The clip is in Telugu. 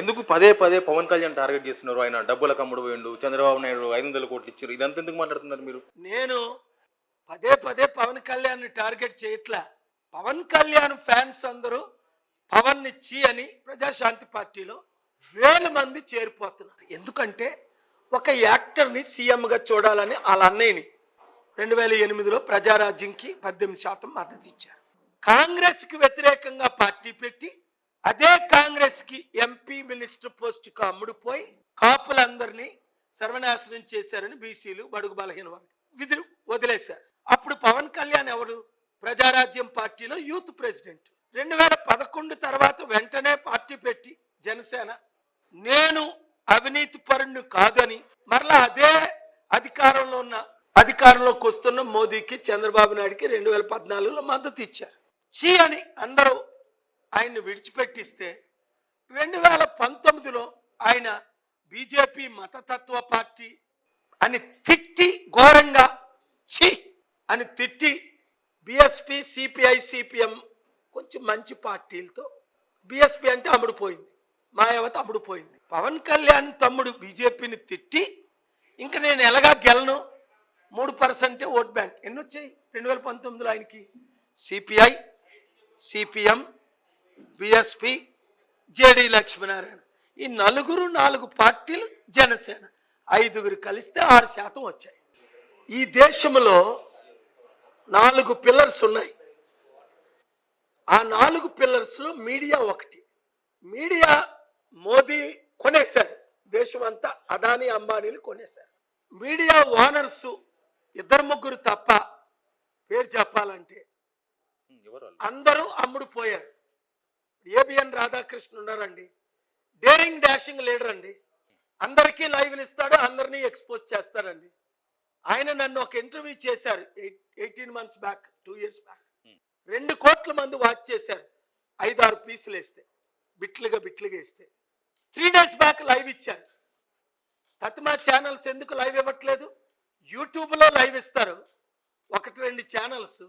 ఎందుకు పదే పదే పవన్ కళ్యాణ్ టార్గెట్ చేస్తున్నారు? ఆయన డబ్బులకు అమ్ముడు పోయిండు. చంద్రబాబు నాయుడు 500 కోట్లు ఇచ్చారు. ఇదంతా ఎందుకు మాట్లాడుతున్నారు మీరు? నేను పదే పదే పవన్ కళ్యాణ్ని టార్గెట్ చేయట్లా. పవన్ కళ్యాణ్ ఫ్యాన్స్ అందరూ పవన్ని చీ అని ప్రజాశాంతి పార్టీలో వేల మంది చేరిపోతున్నారు. ఎందుకంటే ఒక యాక్టర్ని సీఎంగా చూడాలని వాళ్ళ అన్నయ్యని 2008లో ప్రజారాజ్యంకి 18% మద్దతు ఇచ్చారు. కాంగ్రెస్కి వ్యతిరేకంగా పార్టీ పెట్టి అదే కాంగ్రెస్కి ఎంపీ మినిస్టర్ పోస్టుకు అమ్ముడుపోయి కాపులందరినీ సర్వనాశనం చేశారని బీసీలు బడుగు బలహీన విధులు వదిలేశారు. అప్పుడు పవన్ కళ్యాణ్ ఎవరు? ప్రజారాజ్యం పార్టీలో యూత్ ప్రెసిడెంట్. 2011 తర్వాత వెంటనే పార్టీ పెట్టి జనసేన నేను అవినీతి పరుణ్ణి కాదని మరలా అదే అధికారంలోకి వస్తున్న మోదీకి చంద్రబాబు నాయుడికి 2014లో మద్దతు ఇచ్చారు. చీ అని అందరూ ఆయన్ని విడిచిపెట్టిస్తే 2019లో ఆయన బీజేపీ మతతత్వ పార్టీ అని తిట్టి ఘోరంగా ఛీ అని తిట్టి బిఎస్పి సిపిఐ సిపిఎం కొంచెం మంచి పార్టీలతో బిఎస్పి అంటే అమ్ముడుపోయింది, మాయావతి అమ్ముడుపోయింది. పవన్ కళ్యాణ్ తమ్ముడు బీజేపీని తిట్టి ఇంకా నేను ఎలాగా గెలను 3% ఓట్ బ్యాంక్ ఎన్ని వచ్చాయి 2019లో ఆయనకి? CPI CPM BSP JD Lakshminarayana ఈ నలుగురు 4 పార్టీలు జనసేన 5 కలిస్తే 6% వచ్చాయి. ఈ దేశంలో 4 పిల్లర్స్ ఉన్నాయి. ఆ 4 పిల్లర్స్లో మీడియా ఒకటి. మీడియా మోదీ కొనేశారు, దేశం అంతా అదానీ అంబానీలు కొనేశారు. మీడియా ఓనర్స్ 2-3 తప్ప పేరు చెప్పాలంటే అందరూ అమ్ముడుపోయారు. ఏబిఎన్ రాధాకృష్ణ ఉన్నారండి, డేరింగ్ డాషింగ్ లీడర్ అండి, అందరికీ లైవ్లు ఇస్తాడు, అందరినీ ఎక్స్పోజ్ చేస్తారండి. ఆయన నన్ను ఒక ఇంటర్వ్యూ చేశారు 18 months బ్యాక్, 2 years బ్యాక్. 2 కోట్ల మంది వాచ్ చేశారు 5-6 పీసులు వేస్తే, బిట్లుగా వేస్తే. 3 days బ్యాక్ లైవ్ ఇచ్చారు. తత్మా ఛానల్స్ ఎందుకు లైవ్ ఇవ్వట్లేదు? యూట్యూబ్లో లైవ్ ఇస్తారు 1-2 ఛానల్స్,